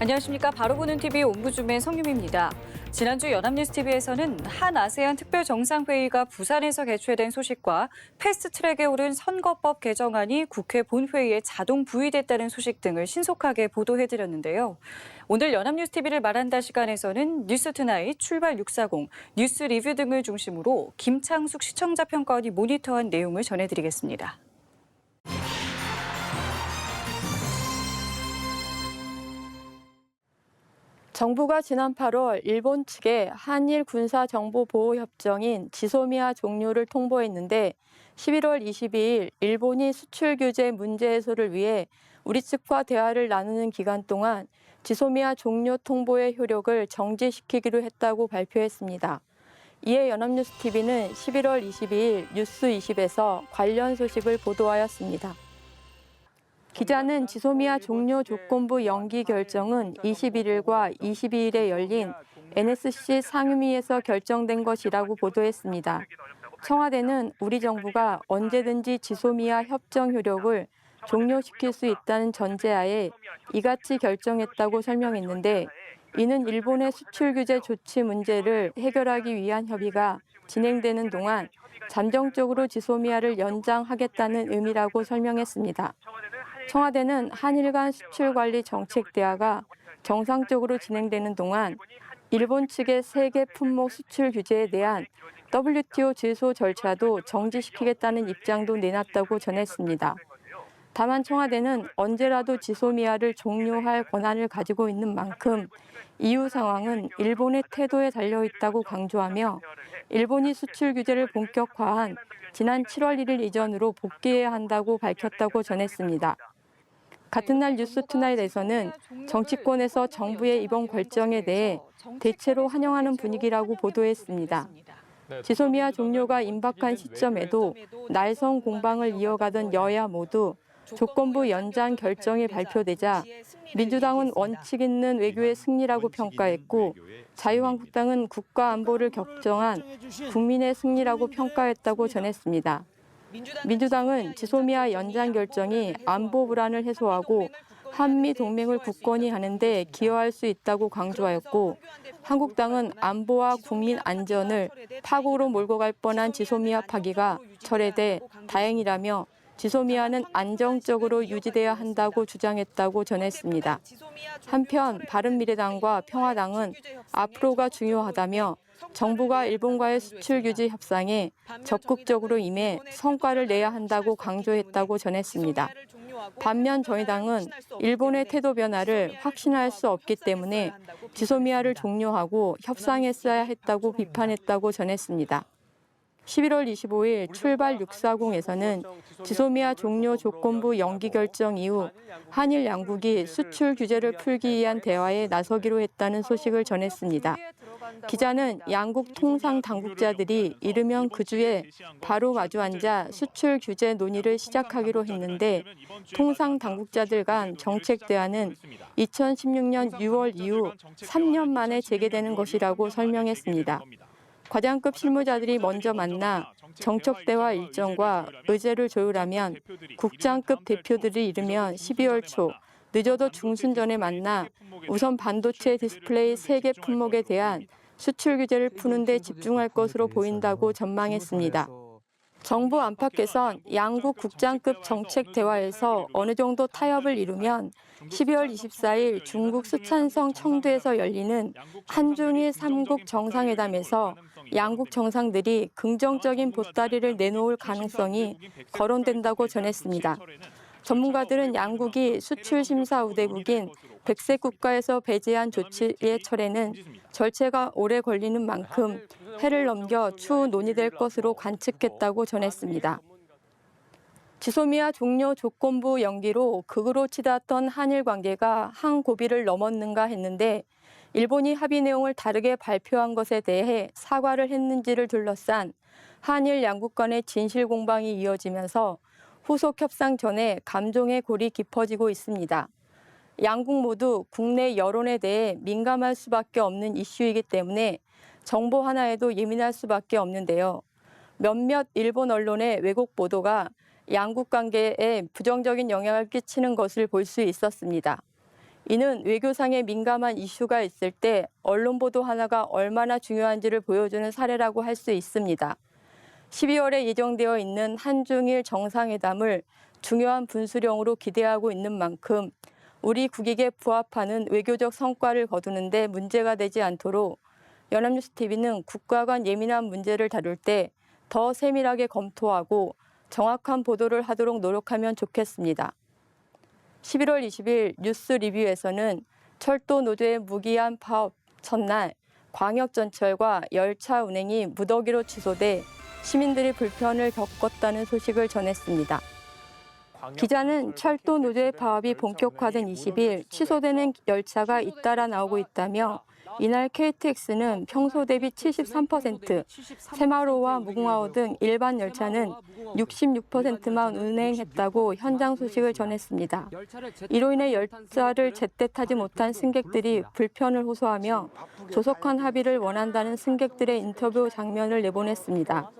안녕하십니까. 바로 보는 TV 옴부즈맨 성유미입니다. 지난주 연합뉴스TV에서는 한아세안 특별정상회의가 부산에서 개최된 소식과 패스트트랙에 오른 선거법 개정안이 국회 본회의에 자동 부의됐다는 소식 등을 신속하게 보도해드렸는데요. 오늘 연합뉴스TV를 말한다 시간에서는 뉴스투나잇, 출발 640, 뉴스 리뷰 등을 중심으로 김창숙 시청자 평가원이 모니터한 내용을 전해드리겠습니다. 정부가 지난 8월 일본 측에 한일 군사정보보호협정인 지소미아 종료를 통보했는데 11월 22일 일본이 수출 규제 문제 해소를 위해 우리 측과 대화를 나누는 기간 동안 지소미아 종료 통보의 효력을 정지시키기로 했다고 발표했습니다. 이에 연합뉴스TV는 11월 22일 뉴스20에서 관련 소식을 보도하였습니다. 기자는 지소미아 종료 조건부 연기 결정은 21일과 22일에 열린 NSC 상임위에서 결정된 것이라고 보도했습니다. 청와대는 우리 정부가 언제든지 지소미아 협정 효력을 종료시킬 수 있다는 전제하에 이같이 결정했다고 설명했는데, 이는 일본의 수출 규제 조치 문제를 해결하기 위한 협의가 진행되는 동안 잠정적으로 지소미아를 연장하겠다는 의미라고 설명했습니다. 청와대는 한일 간 수출 관리 정책 대화가 정상적으로 진행되는 동안 일본 측의 세계 품목 수출 규제에 대한 WTO 질소 절차도 정지시키겠다는 입장도 내놨다고 전했습니다. 다만 청와대는 언제라도 지소미아를 종료할 권한을 가지고 있는 만큼 이후 상황은 일본의 태도에 달려있다고 강조하며 일본이 수출 규제를 본격화한 지난 7월 1일 이전으로 복귀해야 한다고 밝혔다고 전했습니다. 같은 날 뉴스투나잇에서는 정치권에서 정부의 이번 결정에 대해 대체로 환영하는 분위기라고 보도했습니다. 지소미아 종료가 임박한 시점에도 날선 공방을 이어가던 여야 모두 조건부 연장 결정이 발표되자 민주당은 원칙 있는 외교의 승리라고 평가했고, 자유한국당은 국가 안보를 격정한 국민의 승리라고 평가했다고 전했습니다. 민주당은 지소미아 연장 결정이 안보 불안을 해소하고 한미 동맹을 굳건히 하는 데 기여할 수 있다고 강조하였고, 한국당은 안보와 국민 안전을 파국으로 몰고 갈 뻔한 지소미아 파기가 철회돼 다행이라며 지소미아는 안정적으로 유지돼야 한다고 주장했다고 전했습니다. 한편 바른미래당과 평화당은 앞으로가 중요하다며 정부가 일본과의 수출 규제 협상에 적극적으로 임해 성과를 내야 한다고 강조했다고 전했습니다. 반면 정의당은 일본의 태도 변화를 확신할 수 없기 때문에 지소미아를 종료하고 협상했어야 했다고 비판했다고 전했습니다. 11월 25일 출발 640에서는 지소미아 종료 조건부 연기 결정 이후 한일 양국이 수출 규제를 풀기 위한 대화에 나서기로 했다는 소식을 전했습니다. 기자는 양국 통상 당국자들이 이르면 그 주에 바로 마주 앉아 수출 규제 논의를 시작하기로 했는데, 통상 당국자들 간 정책 대화는 2016년 6월 이후 3년 만에 재개되는 것이라고 설명했습니다. 과장급 실무자들이 먼저 만나 정책 대화 일정과 의제를 조율하면 국장급 대표들이 이르면 12월 초, 늦어도 중순 전에 만나 우선 반도체 디스플레이 3개 품목에 대한 수출 규제를 푸는 데 집중할 것으로 보인다고 전망했습니다. 정부 안팎에선 양국 국장급 정책 대화에서 어느 정도 타협을 이루면 12월 24일 중국 수촨성 청두에서 열리는 한중일 3국 정상회담에서 양국 정상들이 긍정적인 보따리를 내놓을 가능성이 거론된다고 전했습니다. 전문가들은 양국이 수출 심사 우대국인 백색 국가에서 배제한 조치의 철회는 절차가 오래 걸리는 만큼 해를 넘겨 추후 논의될 것으로 관측했다고 전했습니다. 지소미아 종료 조건부 연기로 극으로 치닫던 한일 관계가 한 고비를 넘었는가 했는데, 일본이 합의 내용을 다르게 발표한 것에 대해 사과를 했는지를 둘러싼 한일 양국 간의 진실 공방이 이어지면서 후속 협상 전에 감정의 골이 깊어지고 있습니다. 양국 모두 국내 여론에 대해 민감할 수밖에 없는 이슈이기 때문에 정보 하나에도 예민할 수밖에 없는데요. 몇몇 일본 언론의 왜곡 보도가 양국 관계에 부정적인 영향을 끼치는 것을 볼 수 있었습니다. 이는 외교상의 민감한 이슈가 있을 때 언론 보도 하나가 얼마나 중요한지를 보여주는 사례라고 할 수 있습니다. 12월에 예정되어 있는 한중일 정상회담을 중요한 분수령으로 기대하고 있는 만큼 우리 국익에 부합하는 외교적 성과를 거두는 데 문제가 되지 않도록 연합뉴스TV는 국가 간 예민한 문제를 다룰 때 더 세밀하게 검토하고 정확한 보도를 하도록 노력하면 좋겠습니다. 11월 20일 뉴스 리뷰에서는 철도 노조의 무기한 파업 첫날 광역전철과 열차 운행이 무더기로 취소돼 시민들이 불편을 겪었다는 소식을 전했습니다. 기자는 철도 노조의 파업이 본격화된 20일 취소되는 열차가 잇따라 나오고 있다며 이날 KTX는 평소 대비 73%, 새마을호와 무궁화호 등 일반 열차는 66%만 운행했다고 현장 소식을 전했습니다. 이로 인해 열차를 제때 타지 못한 승객들이 불편을 호소하며 조속한 합의를 원한다는 승객들의 인터뷰 장면을 내보냈습니다.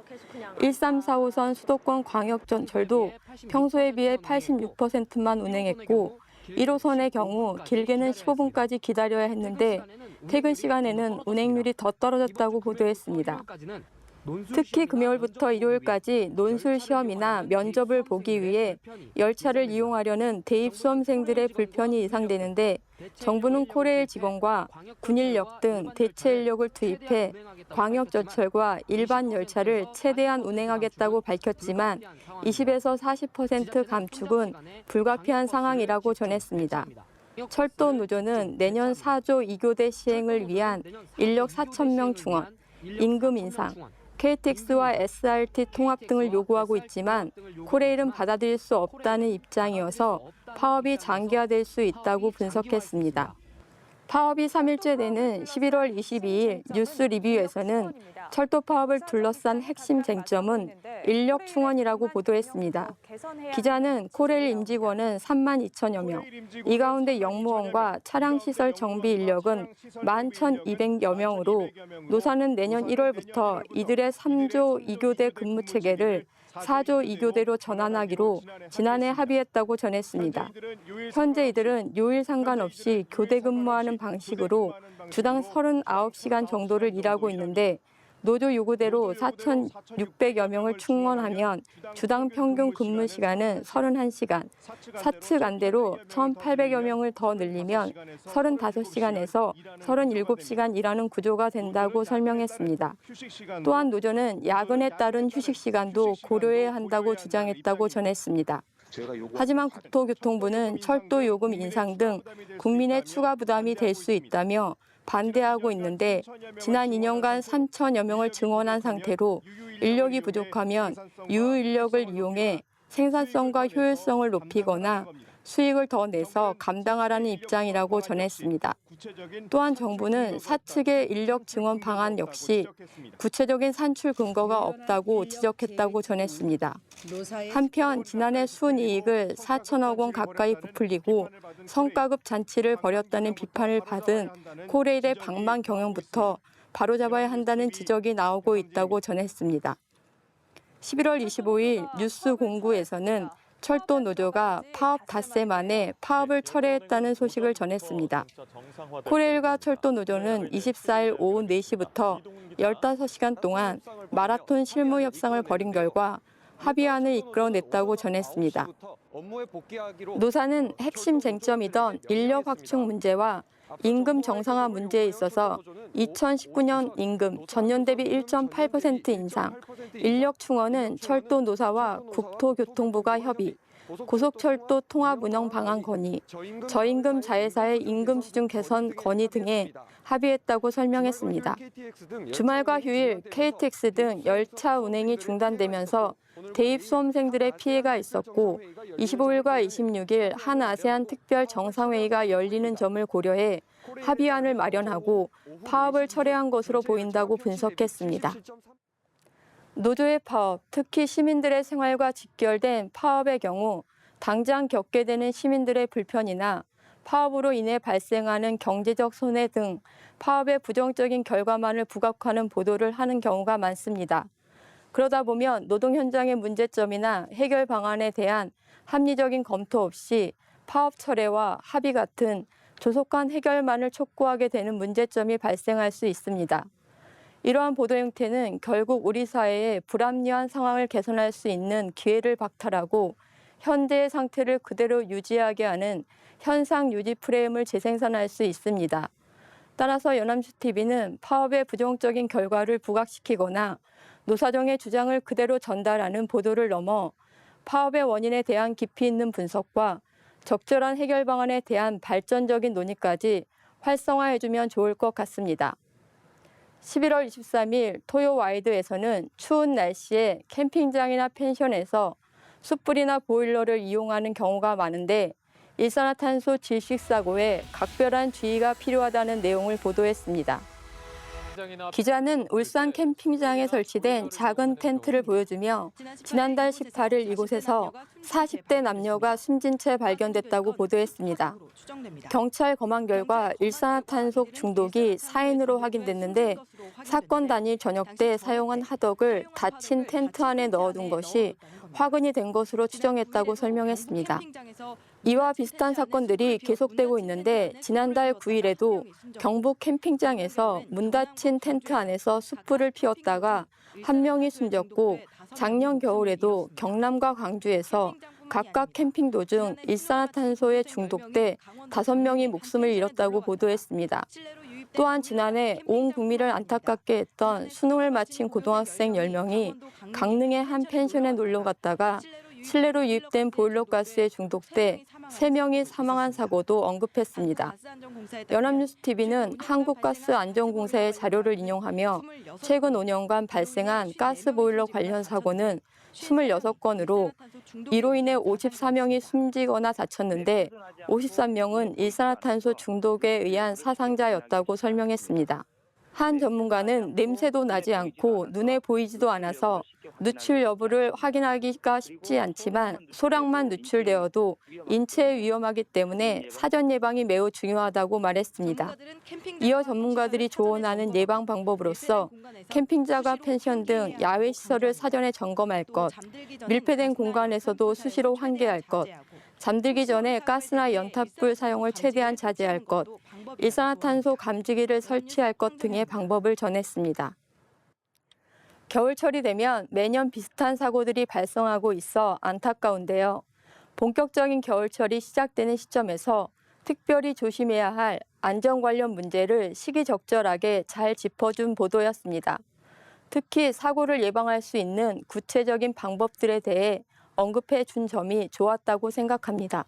1345선 수도권 광역전철도 평소에 비해 86%만 운행했고 1호선의 경우 길게는 15분까지 기다려야 했는데 퇴근 시간에는 운행률이 더 떨어졌다고 보도했습니다. 특히 금요일부터 일요일까지 논술 시험이나 면접을 보기 위해 열차를 이용하려는 대입 수험생들의 불편이 예상되는데 정부는 코레일 직원과 군인력 등 대체 인력을 투입해 광역전철과 일반 열차를 최대한 운행하겠다고 밝혔지만 20에서 40% 감축은 불가피한 상황이라고 전했습니다. 철도 노조는 내년 4조 2교대 시행을 위한 인력 4,000명 충원, 임금 인상, KTX와 SRT 통합 등을 요구하고 있지만 코레일은 받아들일 수 없다는 입장이어서 파업이 장기화될 수 있다고 분석했습니다. 파업이 3일째 되는 11월 22일 뉴스 리뷰에서는 철도 파업을 둘러싼 핵심 쟁점은 인력 충원이라고 보도했습니다. 기자는 코레일 임직원은 3만 2천여 명, 이 가운데 영무원과 차량시설 정비 인력은 11,200여 명으로 노사는 내년 1월부터 이들의 3조 2교대 근무 체계를 4조 2교대로 전환하기로 지난해 합의했다고 전했습니다. 현재 이들은 요일 상관없이 교대 근무하는 방식으로 주당 39시간 정도를 일하고 있는데 노조 요구대로 4,600여 명을 충원하면 주당 평균 근무 시간은 31시간, 사측 안대로 1,800여 명을 더 늘리면 35시간에서 37시간 일하는 구조가 된다고 설명했습니다. 또한 노조는 야근에 따른 휴식 시간도 고려해야 한다고 주장했다고 전했습니다. 하지만 국토교통부는 철도 요금 인상 등 국민의 추가 부담이 될 수 있다며 반대하고 있는데 지난 2년간 3천여 명을 증원한 상태로 인력이 부족하면 유휴 인력을 이용해 생산성과 효율성을 높이거나 수익을 더 내서 감당하라는 입장이라고 전했습니다. 또한 정부는 사측의 인력 증원 방안 역시 구체적인 산출 근거가 없다고 지적했다고 전했습니다. 한편 지난해 순이익을 4천억 원 가까이 부풀리고 성과급 잔치를 벌였다는 비판을 받은 코레일의 방만 경영부터 바로잡아야 한다는 지적이 나오고 있다고 전했습니다. 11월 25일 뉴스 공구에서는 철도 노조가 파업 닷새 만에 파업을 철회했다는 소식을 전했습니다. 코레일과 철도 노조는 24일 오후 4시부터 15시간 동안 마라톤 실무 협상을 벌인 결과 합의안을 이끌어냈다고 전했습니다. 노사는 핵심 쟁점이던 인력 확충 문제와 임금 정상화 문제에 있어서 2019년 임금 전년 대비 1.8% 인상, 인력 충원은 철도 노사와 국토교통부가 협의, 고속철도 통합 운영 방안 건의, 저임금 자회사의 임금 수준 개선 건의 등에 합의했다고 설명했습니다. 주말과 휴일, KTX 등 열차 운행이 중단되면서 대입 수험생들의 피해가 있었고 25일과 26일 한 아세안 특별 정상회의가 열리는 점을 고려해 합의안을 마련하고 파업을 철회한 것으로 보인다고 분석했습니다. 노조의 파업, 특히 시민들의 생활과 직결된 파업의 경우 당장 겪게 되는 시민들의 불편이나 파업으로 인해 발생하는 경제적 손해 등 파업의 부정적인 결과만을 부각하는 보도를 하는 경우가 많습니다. 그러다 보면 노동 현장의 문제점이나 해결 방안에 대한 합리적인 검토 없이 파업 철회와 합의 같은 조속한 해결만을 촉구하게 되는 문제점이 발생할 수 있습니다. 이러한 보도 형태는 결국 우리 사회의 불합리한 상황을 개선할 수 있는 기회를 박탈하고 현재의 상태를 그대로 유지하게 하는 현상 유지 프레임을 재생산할 수 있습니다. 따라서 연합뉴스TV는 파업의 부정적인 결과를 부각시키거나 노사정의 주장을 그대로 전달하는 보도를 넘어 파업의 원인에 대한 깊이 있는 분석과 적절한 해결 방안에 대한 발전적인 논의까지 활성화해주면 좋을 것 같습니다. 11월 23일 토요와이드에서는 추운 날씨에 캠핑장이나 펜션에서 숯불이나 보일러를 이용하는 경우가 많은데 일산화탄소 질식사고에 각별한 주의가 필요하다는 내용을 보도했습니다. 기자는 울산 캠핑장에 설치된 작은 텐트를 보여주며 지난달 18일 이곳에서 40대 남녀가 숨진 채 발견됐다고 보도했습니다. 경찰 검안 결과 일산화탄소 중독이 4인으로 확인됐는데 사건 당일 저녁 때 사용한 화덕을 닫힌 텐트 안에 넣어둔 것이 화근이 된 것으로 추정했다고 설명했습니다. 이와 비슷한 사건들이 계속되고 있는데 지난달 9일에도 경북 캠핑장에서 문 닫힌 텐트 안에서 숯불을 피웠다가 한 명이 숨졌고 작년 겨울에도 경남과 광주에서 각각 캠핑 도중 일산화탄소에 중독돼 5명이 목숨을 잃었다고 보도했습니다. 또한 지난해 온 국민을 안타깝게 했던 수능을 마친 고등학생 10명이 강릉의 한 펜션에 놀러 갔다가 실내로 유입된 보일러가스에 중독돼 3명이 사망한 사고도 언급했습니다. 연합뉴스TV는 한국가스안전공사의 자료를 인용하며 최근 5년간 발생한 가스보일러 관련 사고는 26건으로 이로 인해 54명이 숨지거나 다쳤는데 53명은 일산화탄소 중독에 의한 사상자였다고 설명했습니다. 한 전문가는 냄새도 나지 않고 눈에 보이지도 않아서 누출 여부를 확인하기가 쉽지 않지만 소량만 누출되어도 인체에 위험하기 때문에 사전 예방이 매우 중요하다고 말했습니다. 이어 전문가들이 조언하는 예방 방법으로서 캠핑장과 펜션 등 야외 시설을 사전에 점검할 것, 밀폐된 공간에서도 수시로 환기할 것, 잠들기 전에 가스나 연탄불 사용을 최대한 자제할 것, 일산화탄소 감지기를 설치할 것 등의 방법을 전했습니다. 겨울철이 되면 매년 비슷한 사고들이 발생하고 있어 안타까운데요. 본격적인 겨울철이 시작되는 시점에서 특별히 조심해야 할 안전 관련 문제를 시기적절하게 잘 짚어준 보도였습니다. 특히 사고를 예방할 수 있는 구체적인 방법들에 대해 언급해 준 점이 좋았다고 생각합니다.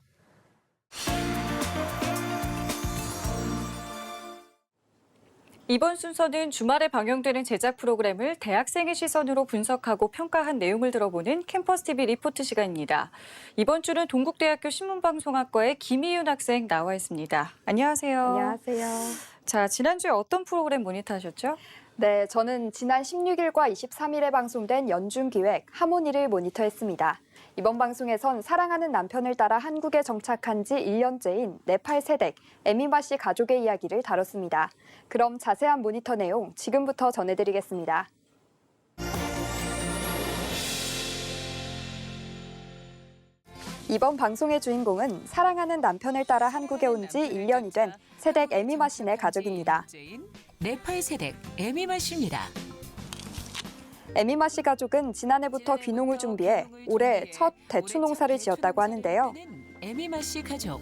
이번 순서는 주말에 방영되는 제작 프로그램을 대학생의 시선으로 분석하고 평가한 내용을 들어보는 캠퍼스TV 리포트 시간입니다. 이번 주는 동국대학교 신문방송학과의 김희윤 학생 나와 있습니다. 안녕하세요. 안녕하세요. 자, 지난주에 어떤 프로그램 모니터하셨죠? 네, 저는 지난 16일과 23일에 방송된 연중기획 하모니를 모니터했습니다. 이번 방송에선 사랑하는 남편을 따라 한국에 정착한 지 1년째인 네팔 세댁 에미마 씨 가족의 이야기를 다뤘습니다. 그럼 자세한 모니터 내용 지금부터 전해드리겠습니다. 이번 방송의 주인공은 사랑하는 남편을 따라 한국에 온 지 1년이 된 세댁 에미마 씨네 가족입니다. 네팔 세댁 에미마 씨입니다. 에미마 씨 가족은 지난해부터 귀농을 준비해 올해 첫 대추 농사를 지었다고 하는데요. 에미마 씨 가족.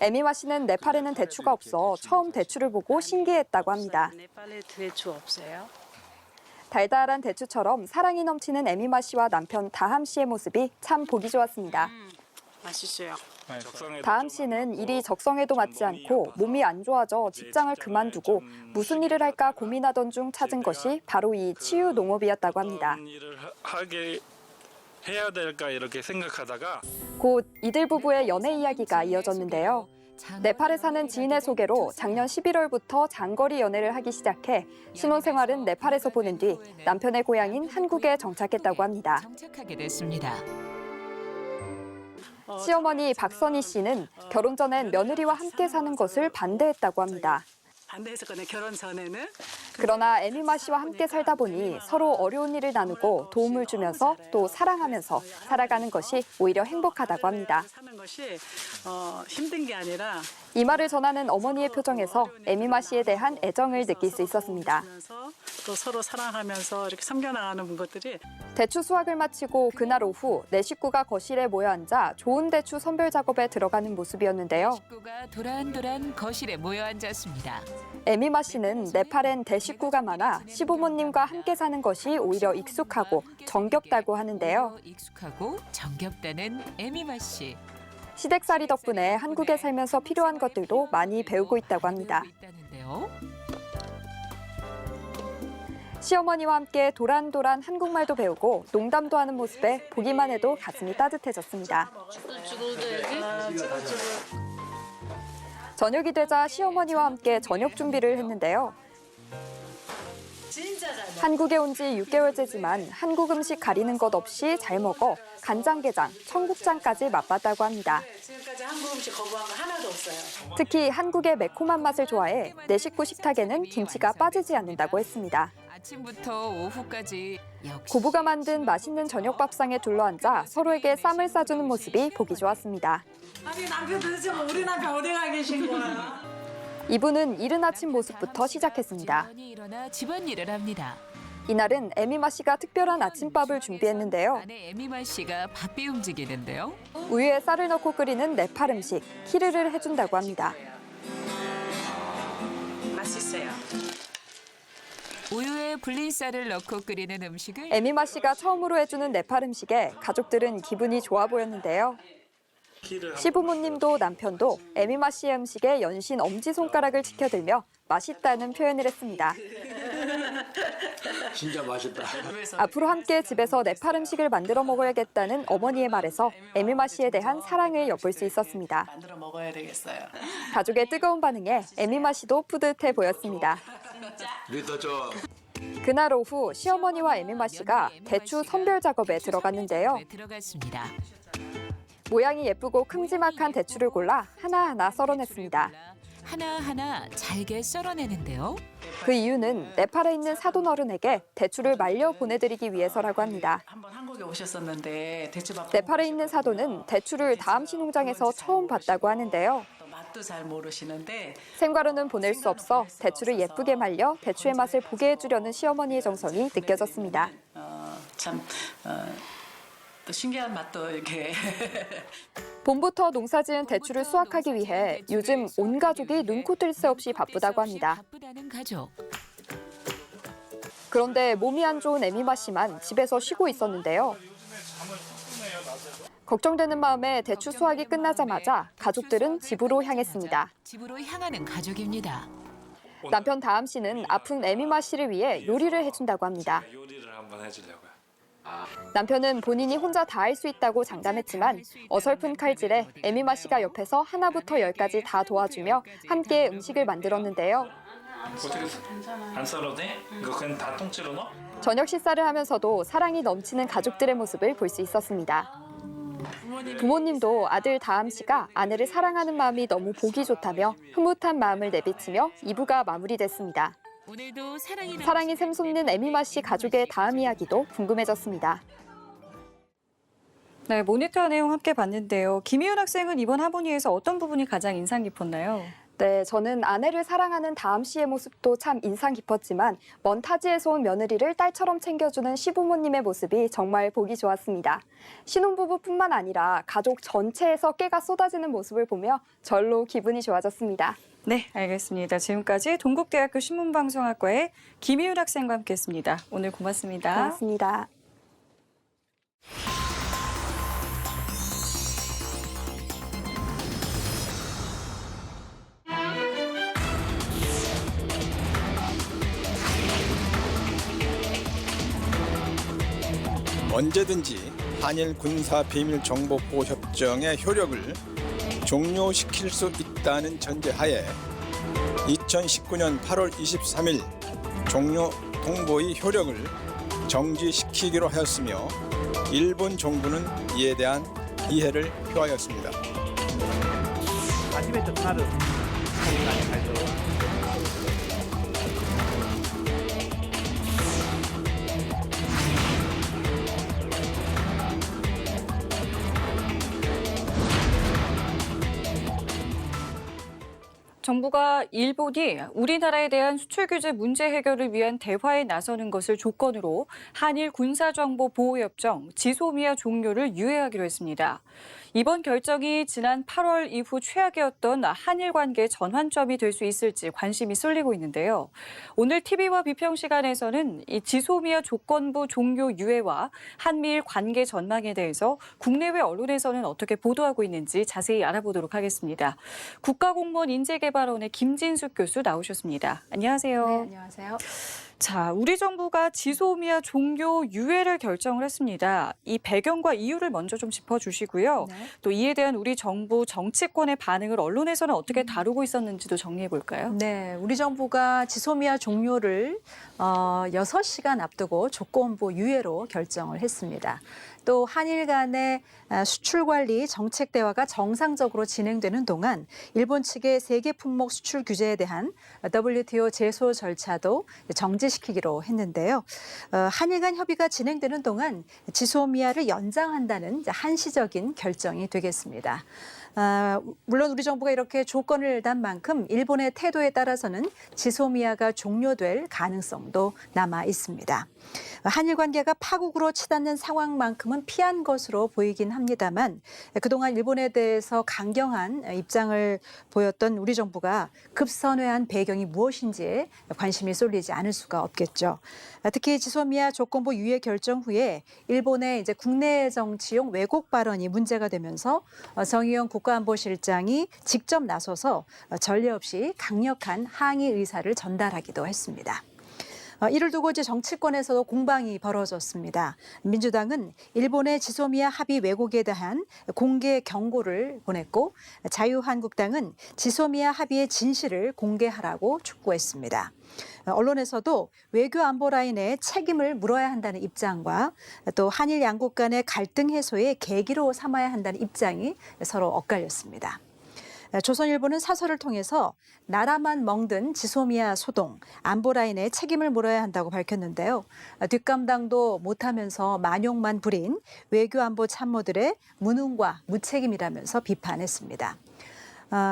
에미마 씨는 네팔에는 대추가 없어 처음 대추를 보고 신기했다고 합니다. 네팔에 대추 없어요? 달달한 대추처럼 사랑이 넘치는 에미마 씨와 남편 다함 씨의 모습이 참 보기 좋았습니다. 맛있어요. 다함 씨는 일이 적성에도 맞지 않고 몸이 안 좋아져 직장을 그만두고 무슨 일을 할까 고민하던 중 찾은 것이 바로 이 치유 농업이었다고 합니다. 어떤 일을 하게 해야 될까 이렇게 생각하다가 곧 이들 부부의 연애 이야기가 이어졌는데요. 네팔에 사는 지인의 소개로 작년 11월부터 장거리 연애를 하기 시작해 신혼생활은 네팔에서 보낸 뒤 남편의 고향인 한국에 정착했다고 합니다. 정착하게 됐습니다. 시어머니 박선희 씨는 결혼 전엔 며느리와 함께 사는 것을 반대했다고 합니다. 반대했었거든요. 결혼 전에는. 그러나 에미마 씨와 함께 살다 보니 서로 어려운 일을 나누고 도움을 주면서 또 사랑하면서 살아가는 것이 오히려 행복하다고 합니다. 사는 것이 힘든 게 아니라 이 말을 전하는 어머니의 표정에서 에미마 씨에 대한 애정을 느낄 수 있었습니다. 또 서로 사랑하면서 이렇게 섬겨나가는 것들이 대추 수확을 마치고 그날 오후 네 식구가 거실에 모여 앉아 좋은 대추 선별 작업에 들어가는 모습이었는데요. 식구가 도란도란 거실에 모여 앉았습니다. 에미마 씨는 네팔엔 대식구가 많아 시부모님과 함께 사는 것이 오히려 익숙하고 정겹다고 하는데요. 익숙하고 정겹다는 에미마 씨. 시댁살이 덕분에 한국에 살면서 필요한 것들도 많이 배우고 있다고 합니다. 있다는데요. 시어머니와 함께 도란도란 한국말도 배우고 농담도 하는 모습에 보기만 해도 가슴이 따뜻해졌습니다. 저녁이 되자 시어머니와 함께 저녁 준비를 했는데요. 한국에 온 지 6개월째지만 한국 음식 가리는 것 없이 잘 먹어 간장게장, 청국장까지 맛봤다고 합니다. 지금까지 한국 음식 거부한 거 하나도 없어요. 특히 한국의 매콤한 맛을 좋아해 내 식구 식탁에는 김치가 빠지지 않는다고 했습니다. 아침부터 오후까지 역시 고부가 만든 맛있는 저녁 밥상에 둘러앉아 서로에게 쌈을 싸주는 모습이 보기 좋았습니다. 아니 남편 도대체 우리 남편 어디 가 계신 거야? 이분은 이른 아침 모습부터 시작했습니다. 집안이 일어나 집안일을 합니다. 이날은 에미마 씨가 특별한 아침밥을 준비했는데요. 아내 에미마 씨가 바삐 움직이는데요. 우유에 쌀을 넣고 끓이는 네팔 음식, 키르를 해준다고 합니다. 맛있어요. 우유에 불린 쌀을 넣고 끓이는 음식을 에미마 씨가 처음으로 해주는 네팔 음식에 가족들은 기분이 좋아 보였는데요. 시부모님도 남편도 에미마 씨의 음식에 연신 엄지손가락을 치켜들며 맛있다는 표현을 했습니다. 진짜 맛있다. 앞으로 함께 집에서 네팔 음식을 만들어 먹어야겠다는 어머니의 말에서 에미마 씨에 대한 사랑을 엿볼 수 있었습니다. 만들어 먹어야 되겠어요. 가족의 뜨거운 반응에 에미마 씨도 뿌듯해 보였습니다. 믿어줘. 그날 오후 시어머니와 에미마 씨가 대추 선별 작업에 들어갔는데요. 들어갔습니다. 모양이 예쁘고 큼지막한 대추를 골라 하나하나 썰어냈습니다. 하나하나 잘게 썰어내는데요. 그 이유는 네팔에 있는 사돈 어른에게 대추를 말려 보내드리기 위해서라고 합니다. 한번 한국에 오셨었는데 대추밥 네팔에 있는 사돈은 대추를 다함시 농장에서 처음 봤다고 하는데요. 또 맛도 잘 모르시는데 생과로는 보낼 수 없어 대추를 예쁘게 말려 대추의 맛을 보게 해주려는 시어머니의 정성이 느껴졌습니다. 또 신기한 맛도 이렇게 봄부터 농사지은 대추를 수확하기 위해 요즘 온 가족이 눈코 뜰 새 없이 바쁘다고 합니다. 바쁘다는 가족. 그런데 몸이 안 좋은 에미마 씨만 집에서 쉬고 있었는데요. 걱정되는 마음에 대추 수확이 끝나자마자 가족들은 집으로 향했습니다. 집으로 향하는 가족입니다. 남편 다함 씨는 아픈 에미마 씨를 위해 요리를 해준다고 합니다. 요리를 한번 해주려고요. 남편은 본인이 혼자 다 할 수 있다고 장담했지만 어설픈 칼질에 에미마 씨가 옆에서 하나부터 열까지 다 도와주며 함께 음식을 만들었는데요. 어떻게 안 썰어도 돼? 이거 그냥 다 통째로 넣어? 저녁 식사를 하면서도 사랑이 넘치는 가족들의 모습을 볼 수 있었습니다. 부모님도 아들 다함 씨가 아내를 사랑하는 마음이 너무 보기 좋다며 흐뭇한 마음을 내비치며 2부가 마무리됐습니다. 오늘도 사랑이 샘솟는 에미마 씨 가족의 다음 이야기도 궁금해졌습니다. 네, 모니터 내용 함께 봤는데요. 김희윤 학생은 이번 하모니에서 어떤 부분이 가장 인상 깊었나요? 네, 저는 아내를 사랑하는 다함 씨의 모습도 참 인상 깊었지만 먼 타지에서 온 며느리를 딸처럼 챙겨주는 시부모님의 모습이 정말 보기 좋았습니다. 신혼부부뿐만 아니라 가족 전체에서 깨가 쏟아지는 모습을 보며 절로 기분이 좋아졌습니다. 네, 알겠습니다. 지금까지 동국대학교 신문방송학과의 김희윤 학생과 함께했습니다. 오늘 고맙습니다. 고맙습니다. 언제든지 한일 군사 비밀 정보 보호 협정의 효력을 종료시킬 수 있다는 전제하에 2019년 8월 23일 종료 통보의 효력을 정지시키기로 하였으며 일본 정부는 이에 대한 이해를 표하였습니다. 정부가 일본이 우리나라에 대한 수출 규제 문제 해결을 위한 대화에 나서는 것을 조건으로 한일 군사정보보호협정 지소미아 종료를 유예하기로 했습니다. 이번 결정이 지난 8월 이후 최악이었던 한일 관계 전환점이 될 수 있을지 관심이 쏠리고 있는데요. 오늘 TV와 비평 시간에서는 이 지소미아 조건부 종료 유예와 한미일 관계 전망에 대해서 국내외 언론에서는 어떻게 보도하고 있는지 자세히 알아보도록 하겠습니다. 국가공무원 인재개발원의 김진숙 교수 나오셨습니다. 안녕하세요. 네, 안녕하세요. 자, 우리 정부가 지소미아 종료 유예를 결정을 했습니다. 이 배경과 이유를 먼저 좀 짚어주시고요. 네. 또 이에 대한 우리 정부 정치권의 반응을 언론에서는 어떻게 다루고 있었는지도 정리해 볼까요? 네, 우리 정부가 지소미아 종료를 6시간 앞두고 조건부 유예로 결정을 했습니다. 또 한일 간의 수출 관리 정책 대화가 정상적으로 진행되는 동안 일본 측의 세계 품목 수출 규제에 대한 WTO 제소 절차도 정지시키기로 했는데요. 한일 간 협의가 진행되는 동안 지소미아를 연장한다는 한시적인 결정이 되겠습니다. 물론 우리 정부가 이렇게 조건을 단 만큼 일본의 태도에 따라서는 지소미아가 종료될 가능성도 남아 있습니다. 한일 관계가 파국으로 치닫는 상황만큼은 피한 것으로 보이긴 합니다만 그동안 일본에 대해서 강경한 입장을 보였던 우리 정부가 급선회한 배경이 무엇인지에 관심이 쏠리지 않을 수가 없겠죠. 특히 지소미아 조건부 유예 결정 후에 일본의 이제 국내 정치용 왜곡 발언이 문제가 되면서 정의용 국가안보실장이 직접 나서서 전례 없이 강력한 항의 의사를 전달하기도 했습니다. 이를 두고 이제 정치권에서도 공방이 벌어졌습니다. 민주당은 일본의 지소미아 합의 왜곡에 대한 공개 경고를 보냈고 자유한국당은 지소미아 합의의 진실을 공개하라고 촉구했습니다. 언론에서도 외교 안보 라인의 책임을 물어야 한다는 입장과 또 한일 양국 간의 갈등 해소의 계기로 삼아야 한다는 입장이 서로 엇갈렸습니다. 조선일보는 사설을 통해서 나라만 멍든 지소미아 소동, 안보 라인에 책임을 물어야 한다고 밝혔는데요. 뒷감당도 못하면서 만용만 부린 외교안보 참모들의 무능과 무책임이라면서 비판했습니다.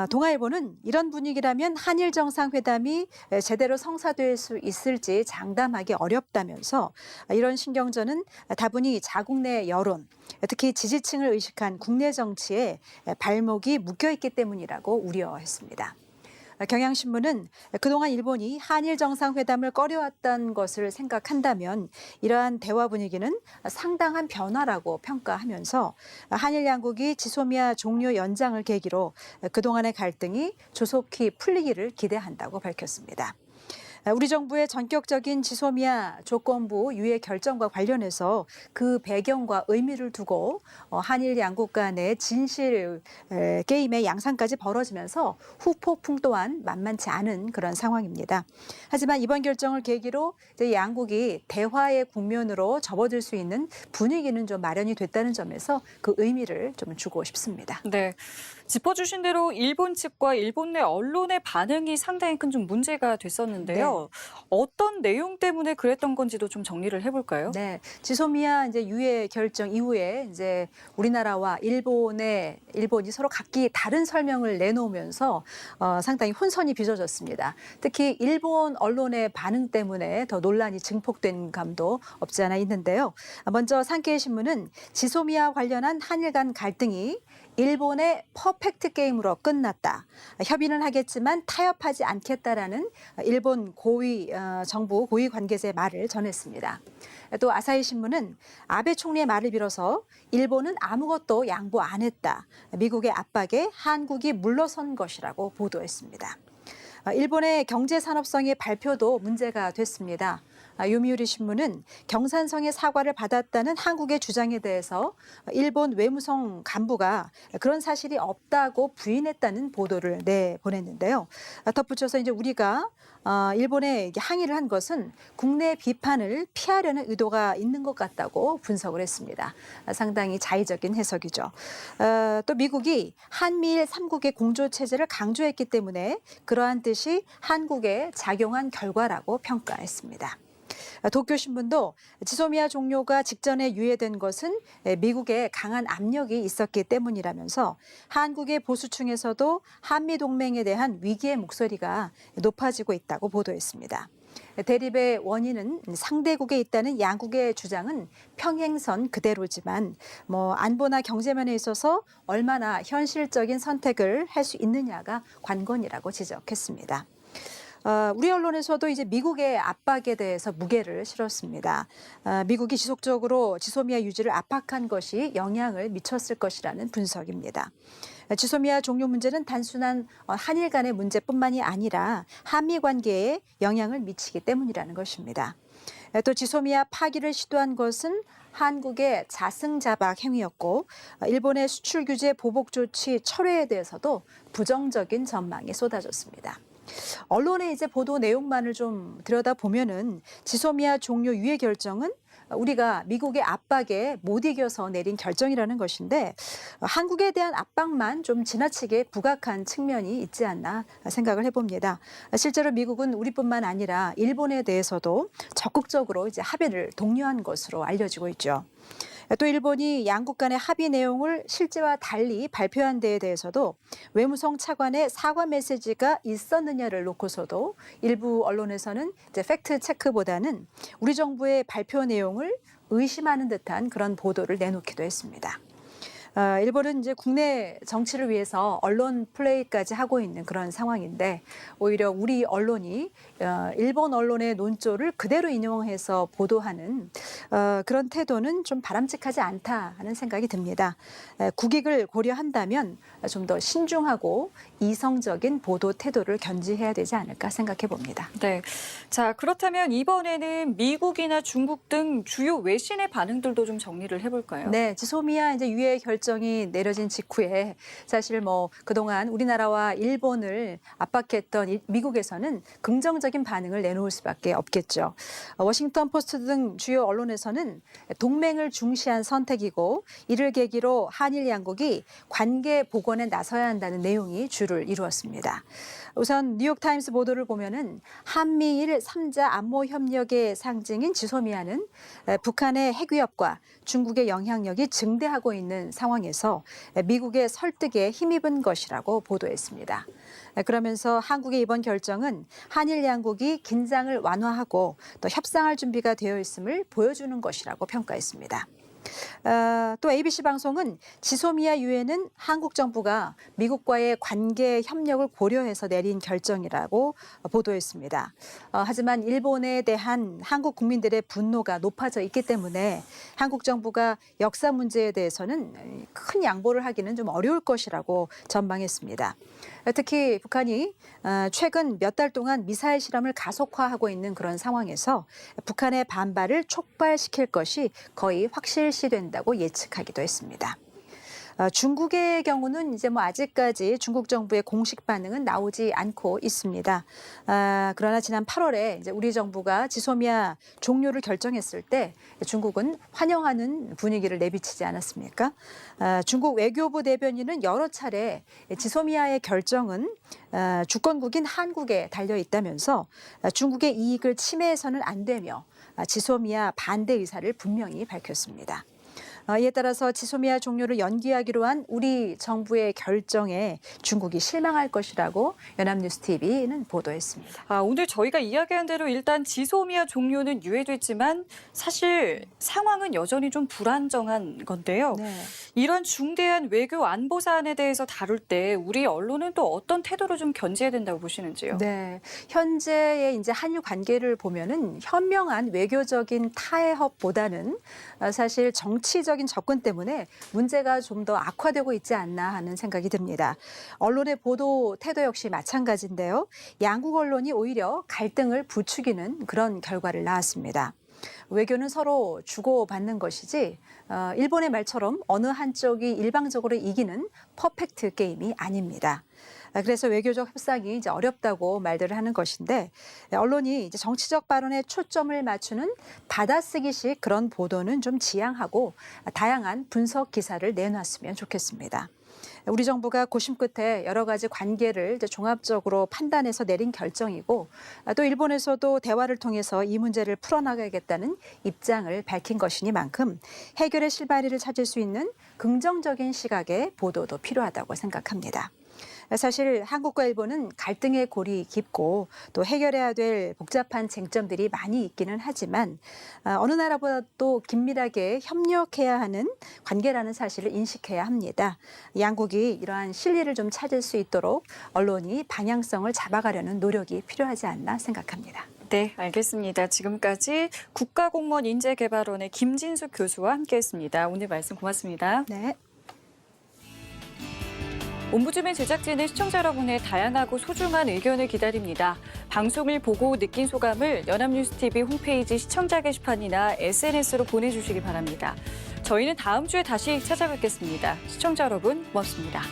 동아일보는 이런 분위기라면 한일 정상회담이 제대로 성사될 수 있을지 장담하기 어렵다면서 이런 신경전은 다분히 자국 내 여론, 특히 지지층을 의식한 국내 정치에 발목이 묶여있기 때문이라고 우려했습니다. 경향신문은 그동안 일본이 한일 정상회담을 꺼려왔던 것을 생각한다면 이러한 대화 분위기는 상당한 변화라고 평가하면서 한일 양국이 지소미아 종료 연장을 계기로 그동안의 갈등이 조속히 풀리기를 기대한다고 밝혔습니다. 우리 정부의 전격적인 지소미아 조건부 유예 결정과 관련해서 그 배경과 의미를 두고 한일 양국 간의 진실 게임의 양상까지 벌어지면서 후폭풍 또한 만만치 않은 그런 상황입니다. 하지만 이번 결정을 계기로 이제 양국이 대화의 국면으로 접어들 수 있는 분위기는 좀 마련이 됐다는 점에서 그 의미를 좀 주고 싶습니다. 네. 짚어주신 대로 일본 측과 일본 내 언론의 반응이 상당히 큰 좀 문제가 됐었는데요. 어떤 내용 때문에 그랬던 건지도 좀 정리를 해볼까요? 네, 지소미아 이제 유예 결정 이후에 이제 우리나라와 일본이 서로 각기 다른 설명을 내놓으면서 상당히 혼선이 빚어졌습니다. 특히 일본 언론의 반응 때문에 더 논란이 증폭된 감도 없지 않아 있는데요. 먼저 산케이 신문은 지소미아 관련한 한일 간 갈등이 일본의 퍼펙트 게임으로 끝났다. 협의는 하겠지만 타협하지 않겠다라는 일본 정부 고위 관계자의 말을 전했습니다. 또 아사히 신문은 아베 총리의 말을 빌어서 일본은 아무것도 양보 안 했다. 미국의 압박에 한국이 물러선 것이라고 보도했습니다. 일본의 경제산업성의 발표도 문제가 됐습니다. 요미우리 신문은 경산성의 사과를 받았다는 한국의 주장에 대해서 일본 외무성 간부가 그런 사실이 없다고 부인했다는 보도를 내보냈는데요. 덧붙여서 이제 우리가 일본에 항의를 한 것은 국내 비판을 피하려는 의도가 있는 것 같다고 분석을 했습니다. 상당히 자의적인 해석이죠. 또 미국이 한미일 3국의 공조 체제를 강조했기 때문에 그러한 뜻이 한국에 작용한 결과라고 평가했습니다. 도쿄신문도 지소미아 종료가 직전에 유예된 것은 미국의 강한 압력이 있었기 때문이라면서 한국의 보수층에서도 한미동맹에 대한 위기의 목소리가 높아지고 있다고 보도했습니다. 대립의 원인은 상대국에 있다는 양국의 주장은 평행선 그대로지만 안보나 경제면에 있어서 얼마나 현실적인 선택을 할 수 있느냐가 관건이라고 지적했습니다. 우리 언론에서도 이제 미국의 압박에 대해서 무게를 실었습니다. 미국이 지속적으로 지소미아 유지를 압박한 것이 영향을 미쳤을 것이라는 분석입니다. 지소미아 종료 문제는 단순한 한일 간의 문제뿐만이 아니라 한미 관계에 영향을 미치기 때문이라는 것입니다. 또 지소미아 파기를 시도한 것은 한국의 자승자박 행위였고 일본의 수출 규제 보복 조치 철회에 대해서도 부정적인 전망이 쏟아졌습니다. 언론의 이제 보도 내용만을 좀 들여다보면은 지소미아 종료 유예 결정은 우리가 미국의 압박에 못 이겨서 내린 결정이라는 것인데 한국에 대한 압박만 좀 지나치게 부각한 측면이 있지 않나 생각을 해봅니다. 실제로 미국은 우리뿐만 아니라 일본에 대해서도 적극적으로 이제 합의를 독려한 것으로 알려지고 있죠. 또 일본이 양국 간의 합의 내용을 실제와 달리 발표한 데에 대해서도 외무성 차관의 사과 메시지가 있었느냐를 놓고서도 일부 언론에서는 이제 팩트 체크보다는 우리 정부의 발표 내용을 의심하는 듯한 그런 보도를 내놓기도 했습니다. 일본은 이제 국내 정치를 위해서 언론 플레이까지 하고 있는 그런 상황인데 오히려 우리 언론이 일본 언론의 논조를 그대로 인용해서 보도하는 그런 태도는 좀 바람직하지 않다 하는 생각이 듭니다. 국익을 고려한다면 좀 더 신중하고 이성적인 보도 태도를 견지해야 되지 않을까 생각해 봅니다. 네. 자, 그렇다면 이번에는 미국이나 중국 등 주요 외신의 반응들도 좀 정리를 해볼까요? 네, 지소미아 이제 유예 결정이 내려진 직후에 사실 그동안 우리나라와 일본을 압박했던 미국에서는 긍정적인 반응을 내놓을 수밖에 없겠죠. 워싱턴 포스트 등 주요 언론에서는 동맹을 중시한 선택이고 이를 계기로 한일 양국이 관계 복원에 나서야 한다는 내용이 주를 이루었습니다. 우선 뉴욕타임스 보도를 보면은 한미일 3자 안보 협력의 상징인 지소미아는 북한의 핵위협과 중국의 영향력이 증대하고 있는 상황에서 미국의 설득에 힘입은 것이라고 보도했습니다. 그러면서 한국의 이번 결정은 한일 양국이 긴장을 완화하고 또 협상할 준비가 되어 있음을 보여주는 것이라고 평가했습니다. 또 ABC 방송은 지소미아 유예는 한국 정부가 미국과의 관계 협력을 고려해서 내린 결정이라고 보도했습니다. 하지만 일본에 대한 한국 국민들의 분노가 높아져 있기 때문에 한국 정부가 역사 문제에 대해서는 큰 양보를 하기는 좀 어려울 것이라고 전망했습니다. 특히 북한이 최근 몇 달 동안 미사일 실험을 가속화하고 있는 그런 상황에서 북한의 반발을 촉발시킬 것이 거의 확실시된다고 예측하기도 했습니다. 중국의 경우는 이제 아직까지 중국 정부의 공식 반응은 나오지 않고 있습니다. 그러나 지난 8월에 이제 우리 정부가 지소미아 종료를 결정했을 때 중국은 환영하는 분위기를 내비치지 않았습니까? 중국 외교부 대변인은 여러 차례 지소미아의 결정은 주권국인 한국에 달려 있다면서 중국의 이익을 침해해서는 안 되며 지소미아 반대 의사를 분명히 밝혔습니다. 이에 따라서 지소미아 종료를 연기하기로 한 우리 정부의 결정에 중국이 실망할 것이라고 연합뉴스TV는 보도했습니다. 오늘 저희가 이야기한 대로 일단 지소미아 종료는 유예됐지만 사실 상황은 여전히 좀 불안정한 건데요. 네. 이런 중대한 외교 안보 사안에 대해서 다룰 때 우리 언론은 또 어떤 태도로 좀 견지해야 된다고 보시는지요? 네, 현재의 이제 한일 관계를 보면은 현명한 외교적인 타협보다는 사실 정치적인 접근 때문에 문제가 좀 더 악화되고 있지 않나 하는 생각이 듭니다. 언론의 보도 태도 역시 마찬가지인데요. 양국 언론이 오히려 갈등을 부추기는 그런 결과를 낳았습니다. 외교는 서로 주고받는 것이지 일본의 말처럼 어느 한쪽이 일방적으로 이기는 퍼펙트 게임이 아닙니다. 그래서 외교적 협상이 이제 어렵다고 말들을 하는 것인데 언론이 이제 정치적 발언에 초점을 맞추는 받아쓰기식 그런 보도는 좀 지양하고 다양한 분석 기사를 내놨으면 좋겠습니다. 우리 정부가 고심 끝에 여러 가지 관계를 이제 종합적으로 판단해서 내린 결정이고 또 일본에서도 대화를 통해서 이 문제를 풀어나가겠다는 입장을 밝힌 것이니만큼 해결의 실마리를 찾을 수 있는 긍정적인 시각의 보도도 필요하다고 생각합니다. 사실 한국과 일본은 갈등의 골이 깊고 또 해결해야 될 복잡한 쟁점들이 많이 있기는 하지만 어느 나라보다도 긴밀하게 협력해야 하는 관계라는 사실을 인식해야 합니다. 양국이 이러한 실리를 좀 찾을 수 있도록 언론이 방향성을 잡아가려는 노력이 필요하지 않나 생각합니다. 네, 알겠습니다. 지금까지 국가공무원 인재개발원의 김진숙 교수와 함께했습니다. 오늘 말씀 고맙습니다. 네. 옴부즈맨 제작진은 시청자 여러분의 다양하고 소중한 의견을 기다립니다. 방송을 보고 느낀 소감을 연합뉴스TV 홈페이지 시청자 게시판이나 SNS로 보내주시기 바랍니다. 저희는 다음 주에 다시 찾아뵙겠습니다. 시청자 여러분 고맙습니다.